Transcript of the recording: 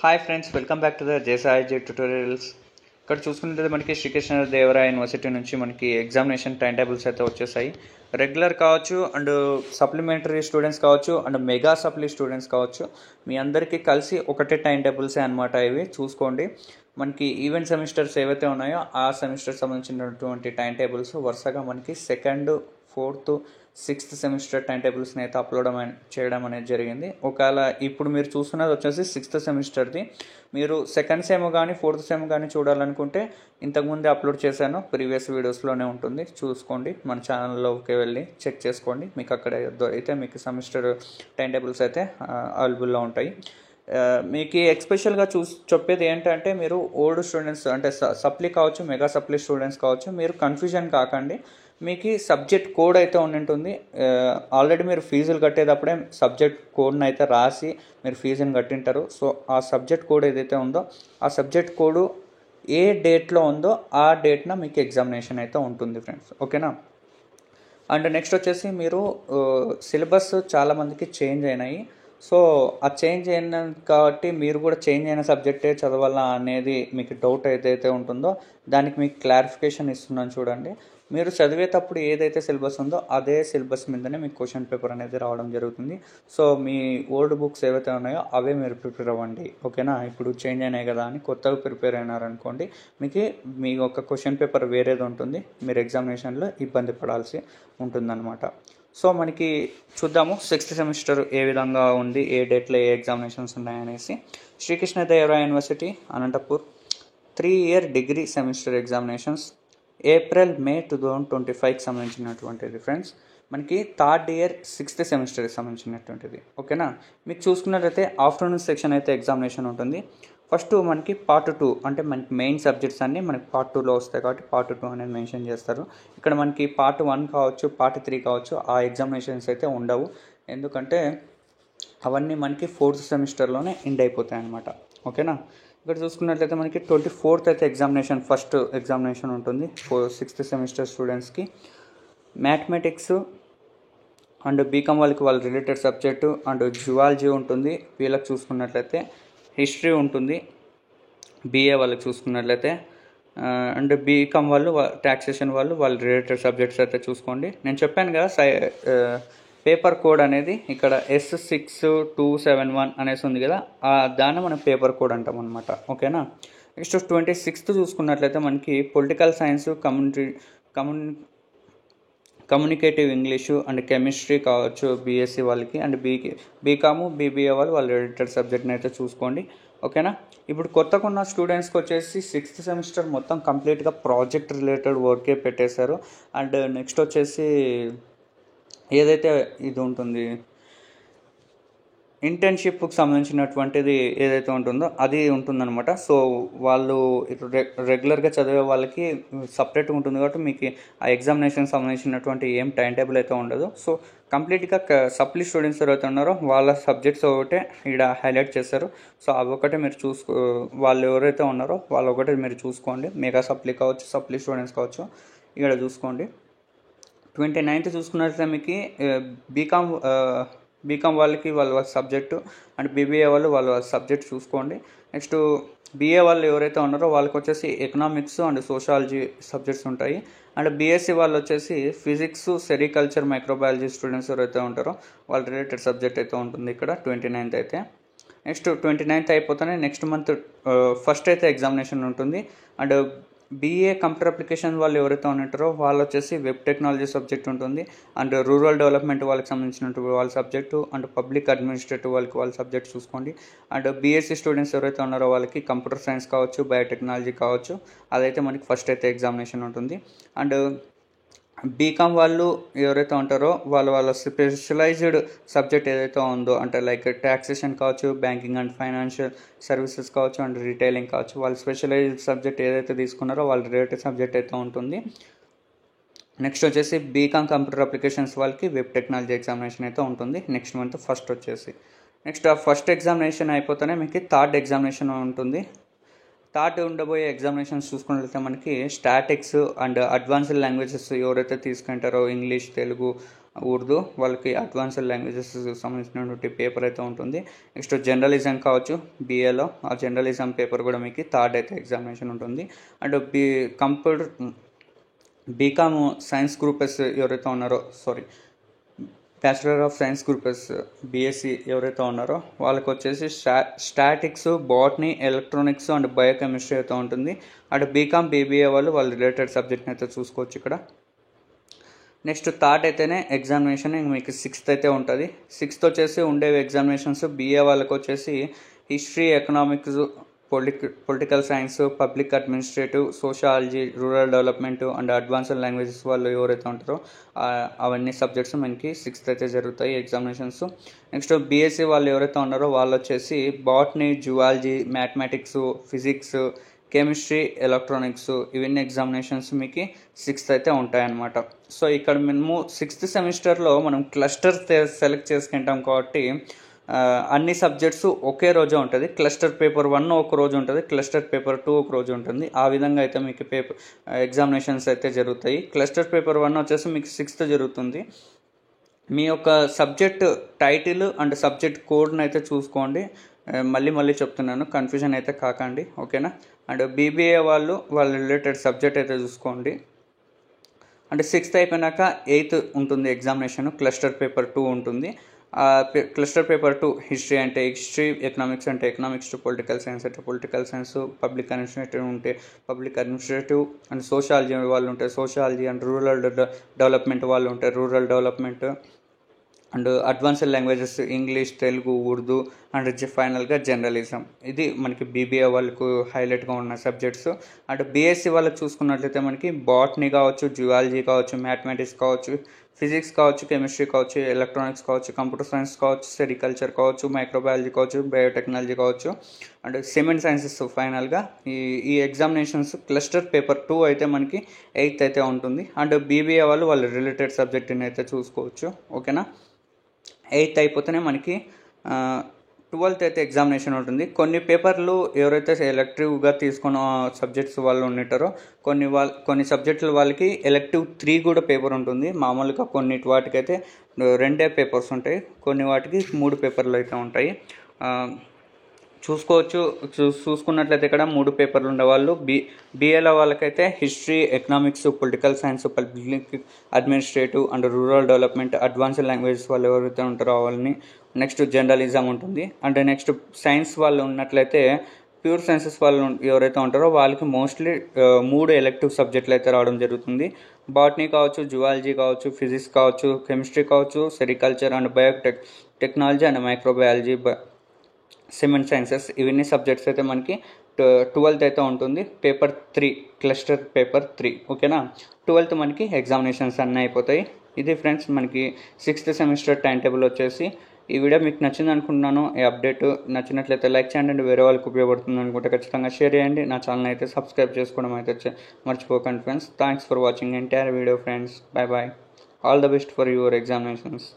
Hi friends, welcome back to the జేసాయిజీ tutorials. ఇక్కడ చూసుకున్నట్లయితే మనకి శ్రీకృష్ణదేవరాయ యూనివర్సిటీ నుంచి మనకి ఎగ్జామినేషన్ టైం టేబుల్స్ అయితే వచ్చేసాయి. రెగ్యులర్ కావచ్చు అండ్ సప్లిమెంటరీ స్టూడెంట్స్ కావచ్చు అండ్ మెగా సప్లీ స్టూడెంట్స్ కావచ్చు, మీ అందరికీ కలిసి ఒకటే టైం టేబుల్సే అనమాట. ఇవి చూసుకోండి. మనకి ఈవెంట్ సెమిస్టర్స్ ఏవైతే ఉన్నాయో ఆ సెమిస్టర్ సంబంధించినటువంటి టైం టేబుల్స్ వరుసగా మనకి second, fourth, sixth semester time టేబుల్స్ని అయితే అప్లోడ్ చేయడం అనేది జరిగింది. ఒకవేళ ఇప్పుడు మీరు చూస్తున్నది వచ్చేసి సిక్స్త్ సెమిస్టర్ది. మీరు సెకండ్ సెమ్ కానీ ఫోర్త్ సెమ్ కానీ చూడాలనుకుంటే ఇంతకుముందే అప్లోడ్ చేశాను, ప్రీవియస్ వీడియోస్లోనే ఉంటుంది, చూసుకోండి. మన ఛానల్లోకి వెళ్ళి చెక్ చేసుకోండి. మీకు అక్కడ అయితే మీకు సెమిస్టర్ టైం టేబుల్స్ అయితే అవైలబుల్లో ఉంటాయి. మీకు ఎక్స్పెషల్గా చెప్పేది ఏంటంటే, మీరు ఓల్డ్ స్టూడెంట్స్ అంటే సప్లీ కావచ్చు, మెగా సప్లీ స్టూడెంట్స్ కావచ్చు, మీరు కన్ఫ్యూజన్ కాకండి. మీకు సబ్జెక్ట్ కోడ్ అయితే ఉంటుంది. ఆల్రెడీ మీరు ఫీజులు కట్టేటప్పుడే సబ్జెక్ట్ కోడ్ని అయితే రాసి మీరు ఫీజుని కట్టింటారు. సో ఆ సబ్జెక్ట్ కోడ్ ఏదైతే ఉందో ఆ సబ్జెక్ట్ కోడ్ ఏ డేట్లో ఉందో ఆ డేట్న మీకు ఎగ్జామినేషన్ అయితే ఉంటుంది ఫ్రెండ్స్, ఓకేనా. అండ్ నెక్స్ట్ వచ్చేసి మీరు సిలబస్ చాలామందికి చేంజ్ అయినాయి. సో ఆ చేంజ్ అయిన కాబట్టి మీరు కూడా చేంజ్ అయిన సబ్జెక్టే చదవాలా అనేది మీకు డౌట్ ఏదైతే ఉంటుందో దానికి మీకు క్లారిఫికేషన్ ఇస్తున్నాను చూడండి. మీరు చదివేటప్పుడు ఏదైతే సిలబస్ ఉందో అదే సిలబస్ మీదనే మీకు క్వశ్చన్ పేపర్ అనేది రావడం జరుగుతుంది. సో మీ ఓల్డ్ బుక్స్ ఏవైతే ఉన్నాయో అవే మీరు ప్రిపేర్ అవ్వండి, ఓకేనా. ఇప్పుడు చేంజ్ అయినాయి కదా అని కొత్తగా ప్రిపేర్ అయినారనుకోండి, మీ ఒక క్వశ్చన్ పేపర్ వేరేది ఉంటుంది, మీరు ఎగ్జామినేషన్లో ఇబ్బంది పడాల్సి ఉంటుందన్నమాట. సో మనకి చూద్దాము సిక్స్త్ సెమిస్టర్ ఏ విధంగా ఉంది, ఏ డేట్లో ఏ ఎగ్జామినేషన్స్ ఉన్నాయనేసి. Srikrishnadevaraya university Anantapur 3-year degree semester examinations April May 2025కి సంబంధించినటువంటిది ఫ్రెండ్స్. మనకి థర్డ్ ఇయర్ సిక్స్త్ సెమిస్టర్కి సంబంధించినటువంటిది, ఓకేనా. మీకు చూసుకున్నట్లయితే ఆఫ్టర్నూన్ సెక్షన్ అయితే ఎగ్జామినేషన్ ఉంటుంది. ఫస్ట్ మనకి పార్ట్ 2 అంటే మనకి మెయిన్ సబ్జెక్ట్స్ అన్నీ మనకి పార్ట్ 2లో వస్తాయి కాబట్టి పార్ట్ 2 అనేది మెన్షన్ చేస్తారు. ఇక్కడ మనకి పార్ట్ 1 కావచ్చు, పార్ట్ 3 కావచ్చు, ఆ ఎగ్జామినేషన్స్ అయితే ఉండవు. ఎందుకంటే అవన్నీ మనకి ఫోర్త్ సెమిస్టర్లోనే ఎండ్ అయిపోతాయి అన్నమాట, ఓకేనా. ఇక్కడ చూసుకున్నట్లయితే మనకి 24th అయితే ఫస్ట్ ఎగ్జామినేషన్ ఉంటుంది సిక్స్త్ సెమిస్టర్ స్టూడెంట్స్కి. మ్యాథమెటిక్స్ అండ్ బీకామ్ వాళ్ళ రిలేటెడ్ సబ్జెక్టు అండ్ జువాలజీ ఉంటుంది. వీళ్ళకి చూసుకున్నట్లయితే హిస్టరీ ఉంటుంది. బీఏ వాళ్ళకి చూసుకున్నట్లయితే అండ్ బీకామ్ ట్యాక్సేషన్ వాళ్ళ రిలేటెడ్ సబ్జెక్ట్స్ అయితే చూసుకోండి. నేను చెప్పాను కదా పేపర్ కోడ్ అనేది ఇక్కడ S6271 అనేసి ఉంది కదా, దాన్ని మనం పేపర్ కోడ్ అంటాం అనమాట, ఓకేనా. నెక్స్ట్ 26th చూసుకున్నట్లయితే మనకి political science, communicative English and chemistry కావచ్చు బీఎస్సీ వాళ్ళకి, అండ్ బీకాము బీబీఏ వాళ్ళ రిలేటెడ్ సబ్జెక్ట్ని అయితే చూసుకోండి, ఓకేనా. ఇప్పుడు కొత్తగా ఉన్న స్టూడెంట్స్కి వచ్చేసి సిక్స్త్ సెమిస్టర్ మొత్తం కంప్లీట్గా ప్రాజెక్ట్ రిలేటెడ్ వర్కే పెట్టేశారు. అండ్ నెక్స్ట్ వచ్చేసి ఏదైతే ఇది ఉంటుంది ఇంటర్న్షిప్కి సంబంధించినటువంటిది ఏదైతే ఉంటుందో అది ఉంటుందన్నమాట. సో వాళ్ళు రెగ్యులర్గా చదివే వాళ్ళకి సపరేట్గా ఉంటుంది కాబట్టి మీకు ఆ ఎగ్జామినేషన్ సంబంధించినటువంటి ఏం టైం టేబుల్ అయితే ఉండదు. సో కంప్లీట్గా సప్లీ స్టూడెంట్స్ ఎవరైతే ఉన్నారో వాళ్ళ సబ్జెక్ట్స్ ఒకటే ఇక్కడ హైలైట్ చేస్తారు. సో అవి ఒకటే మీరు వాళ్ళు ఎవరైతే ఉన్నారో వాళ్ళు ఒకటే మీరు చూసుకోండి. మెగా సప్లీ కావచ్చు, సప్లీ స్టూడెంట్స్ కావచ్చు, ఇక్కడ చూసుకోండి. 29th చూసుకున్నట్లయితే మీకు బీకామ్ వాళ్ళకి వాళ్ళ సబ్జెక్టు అండ్ బీబీఏ వాళ్ళ సబ్జెక్ట్ చూసుకోండి. నెక్స్ట్ బీఏ వాళ్ళు ఎవరైతే ఉన్నారో వాళ్ళకి వచ్చేసి ఎకనామిక్స్ అండ్ సోషాలజీ సబ్జెక్ట్స్ ఉంటాయి. అండ్ బీఎస్సీ వాళ్ళు వచ్చేసి ఫిజిక్స్, సెరికల్చర్, మైక్రోబయాలజీ స్టూడెంట్స్ ఎవరైతే ఉంటారో వాళ్ళ రిలేటెడ్ సబ్జెక్ట్ అయితే ఉంటుంది ఇక్కడ 29th అయితే. నెక్స్ట్ 29th అయిపోతేనే నెక్స్ట్ మంత్ ఫస్ట్ అయితే ఎగ్జామినేషన్ ఉంటుంది. అండ్ బీఏ కంప్యూటర్ అప్లికేషన్ వాళ్ళు ఎవరైతే ఉంటారో వాళ్ళు వచ్చేసి వెబ్ టెక్నాలజీ సబ్జెక్ట్ ఉంటుంది. అండ్ రూరల్ డెవలప్మెంట్ వాళ్ళకి సంబంధించినటువంటి వాళ్ళ సబ్జెక్టు అండ్ పబ్లిక్ అడ్మినిస్ట్రేటివ్ వాళ్ళ సబ్జెక్ట్ చూసుకోండి. అండ్ బీఎస్సీ స్టూడెంట్స్ ఎవరైతే ఉన్నారో వాళ్ళకి కంప్యూటర్ సైన్స్ కావచ్చు, బయోటెక్నాలజీ కావచ్చు, అదైతే మనకి ఫస్ట్ అయితే ఎగ్జామినేషన్ ఉంటుంది. అండ్ బీకామ్ వాళ్ళు ఎవరైతే ఉంటారో వాళ్ళ స్పెషలైజ్డ్ సబ్జెక్ట్ ఏదైతే ఉందో అంటే లైక్ ట్యాక్సేషన్ కావచ్చు, బ్యాంకింగ్ అండ్ ఫైనాన్షియల్ సర్వీసెస్ కావచ్చు, అండ్ రీటైలింగ్ కావచ్చు, వాళ్ళు స్పెషలైజ్డ్ సబ్జెక్ట్ ఏదైతే తీసుకున్నారో వాళ్ళ రిలేటెడ్ సబ్జెక్ట్ అయితే ఉంటుంది. నెక్స్ట్ వచ్చేసి బీకామ్ కంప్యూటర్ అప్లికేషన్స్ వాళ్ళకి వెబ్ టెక్నాలజీ ఎగ్జామినేషన్ అయితే ఉంటుంది నెక్స్ట్ మంత్ ఫస్ట్ వచ్చేసి. నెక్స్ట్ ఆ ఫస్ట్ ఎగ్జామినేషన్ అయిపోతేనే మీకు థర్డ్ ఎగ్జామినేషన్ ఉంటుంది. థర్డ్ ఉండబోయే ఎగ్జామినేషన్స్ చూసుకున్నట్లయితే మనకి స్టాటిక్స్ అండ్ అడ్వాన్స్డ్ లాంగ్వేజెస్ ఎవరైతే తీసుకుంటారో ఇంగ్లీష్, తెలుగు ఉర్దూ వాళ్ళకి అడ్వాన్స్డ్ లాంగ్వేజెస్ సంబంధించినటువంటి పేపర్ అయితే ఉంటుంది. నెక్స్ట్ జర్నలిజం కావచ్చు బీఏలో, ఆ జర్నలిజం పేపర్ కూడా మీకు థర్డ్ అయితే ఎగ్జామినేషన్ ఉంటుంది. అండ్ బీకామ్ సైన్స్ గ్రూపెస్ ఎవరైతే ఉన్నారో బ్యాచిలర్ ఆఫ్ సైన్స్ గ్రూపెస్ బీఎస్సీ ఎవరైతే ఉన్నారో వాళ్ళకి వచ్చేసి statics, botany, electronics and biochemistry అయితే ఉంటుంది. అండ్ బీకామ్ బీబీఏ వాళ్ళ రిలేటెడ్ సబ్జెక్ట్ని అయితే చూసుకోవచ్చు ఇక్కడ. నెక్స్ట్ థర్డ్ అయితేనే ఎగ్జామినేషన్ మీకు 6th అయితే ఉంటుంది. 6th వచ్చేసి ఉండేవి ఎగ్జామినేషన్స్ బీఏ వాళ్ళకి వచ్చేసి history, economics, political science, public administrative, sociology, rural development and advanced languages వాళ్ళు ఎవరైతే ఉంటారో అవన్నీ సబ్జెక్ట్స్ మనకి 6th అయితే జరుగుతాయి ఎగ్జామినేషన్స్. నెక్స్ట్ బీఎస్సీ వాళ్ళు ఎవరైతే ఉన్నారో వాళ్ళు వచ్చేసి botany, zoology, mathematics, physics, chemistry, electronics ఇవన్నీ ఎగ్జామినేషన్స్ మీకు 6th అయితే ఉంటాయన్నమాట. సో ఇక్కడ మేము 6th సెమిస్టర్లో మనం క్లస్టర్ సెలెక్ట్ చేసుకుంటాం కాబట్టి అన్ని సబ్జెక్ట్స్ ఒకే రోజే ఉంటుంది. క్లస్టర్ పేపర్ 1 ఒక రోజు ఉంటుంది, క్లస్టర్ పేపర్ 2 ఒక రోజు ఉంటుంది. ఆ విధంగా అయితే మీకు ఎగ్జామినేషన్స్ అయితే జరుగుతాయి. క్లస్టర్ పేపర్ 1 వచ్చేసి మీకు 6th జరుగుతుంది. మీ యొక్క సబ్జెక్ట్ టైటిల్ అండ్ సబ్జెక్ట్ కోడ్ని అయితే చూసుకోండి. మళ్ళీ చెప్తున్నాను, కన్ఫ్యూజన్ అయితే కాకండి, ఓకేనా. అండ్ బీబీఏ వాళ్ళ రిలేటెడ్ సబ్జెక్ట్ అయితే చూసుకోండి. అంటే 6th అయిపోయినాక 8th ఉంటుంది ఎగ్జామినేషన్, క్లస్టర్ పేపర్ 2 ఉంటుంది. క్లస్టర్ పేపర్ 2 హిస్టరీ అంటే హిస్టరీ, ఎకనామిక్స్ అంటే ఎకనామిక్స్, పొలిటికల్ సైన్స్ అంటే పొలిటికల్ సైన్స్, పబ్లిక్ అడ్మినిస్ట్రేటివ్ ఉంటే పబ్లిక్ అడ్మినిస్ట్రేటివ్ అండ్ సోషాలజీ వాళ్ళు ఉంటాయి సోషాలజీ, అండ్ రూరల్ డెవలప్మెంట్ వాళ్ళు ఉంటాయి rural development, and advanced languages English, Telugu, Urdu and ఫైనల్గా జర్నలిజం. ఇది మనకి బీబీఏ వాళ్ళకు హైలైట్గా ఉన్న సబ్జెక్ట్స్. అండ్ బీఎస్సీ వాళ్ళకి చూసుకున్నట్లయితే మనకి బాటనీ కావచ్చు, జువాలజీ కావచ్చు, మ్యాథమెటిక్స్ కావచ్చు, ఫిజిక్స్ కావచ్చు, కెమిస్ట్రీ కావచ్చు, ఎలక్ట్రానిక్స్ కావచ్చు, కంప్యూటర్ సైన్స్ కావచ్చు, సెరికల్చర్ కావచ్చు, మైక్రోబయాలజీ కావచ్చు, బయోటెక్నాలజీ కావచ్చు అండ్ సిమెంట్ సైన్సెస్. ఫైనల్గా ఈ ఎగ్జామినేషన్స్ క్లస్టర్ పేపర్ 2 అయితే మనకి 8th అయితే ఉంటుంది. అండ్ బీబీఏ వాళ్ళ రిలేటెడ్ సబ్జెక్ట్ని అయితే చూసుకోవచ్చు, ఓకేనా. 8th అయిపోతేనే మనకి 12th అయితే ఎగ్జామినేషన్ ఉంటుంది. కొన్ని పేపర్లు ఎవరైతే ఎలెక్టివ్గా తీసుకున్న సబ్జెక్ట్స్ వాళ్ళు ఉంటారో కొన్ని సబ్జెక్టుల వాళ్ళకి ఎలెక్టివ్ 3 కూడా పేపర్ ఉంటుంది. మామూలుగా కొన్నిటి వాటికైతే 2 పేపర్స్ ఉంటాయి, కొన్ని వాటికి 3 పేపర్లు అయితే ఉంటాయి. చూసుకున్నట్లయితే ఇక్కడ 3 పేపర్లు ఉండేవాళ్ళు బీఏలో వాళ్ళకైతే history, economics, political science, public administrative and rural development, advanced languages వాళ్ళు ఎవరైతే ఉంటారో వాళ్ళని. నెక్స్ట్ జర్నలిజం ఉంటుంది. అండ్ నెక్స్ట్ సైన్స్ వాళ్ళు ఉన్నట్లయితే ప్యూర్ సైన్సెస్ వాళ్ళు ఎవరైతే ఉంటారో వాళ్ళకి మోస్ట్లీ 3 ఎలెక్టివ్ సబ్జెక్టులు అయితే రావడం జరుగుతుంది. బాటనీ కావచ్చు, జువాలజీ కావచ్చు, ఫిజిక్స్ కావచ్చు, కెమిస్ట్రీ కావచ్చు, sericulture and biotechnology and microbiology, cement sciences ఇవన్నీ సబ్జెక్ట్స్ అయితే మనకి 12th అయితే ఉంటుంది. పేపర్ 3 క్లస్టర్ పేపర్ 3, ఓకేనా. 12th మనకి ఎగ్జామినేషన్స్ అన్నీ అయిపోతాయి. ఇది ఫ్రెండ్స్ మనకి 6th సెమిస్టర్ టైం టేబుల్ వచ్చేసి. ఈ వీడియో మీకు నచ్చింది అనుకుంటున్నాను. ఈ అప్డేట్ నచ్చినట్లయితే లైక్ చేయండి, అండ్ వేరే వాళ్ళకి ఉపయోగపడుతుంది అనుకుంటే ఖచ్చితంగా షేర్ చేయండి. నా ఛానల్ అయితే సబ్స్క్రైబ్ చేసుకోవడం అయితే మర్చిపోకండి friends. Thanks for watching entire video friends. Bye. All the best for your examinations.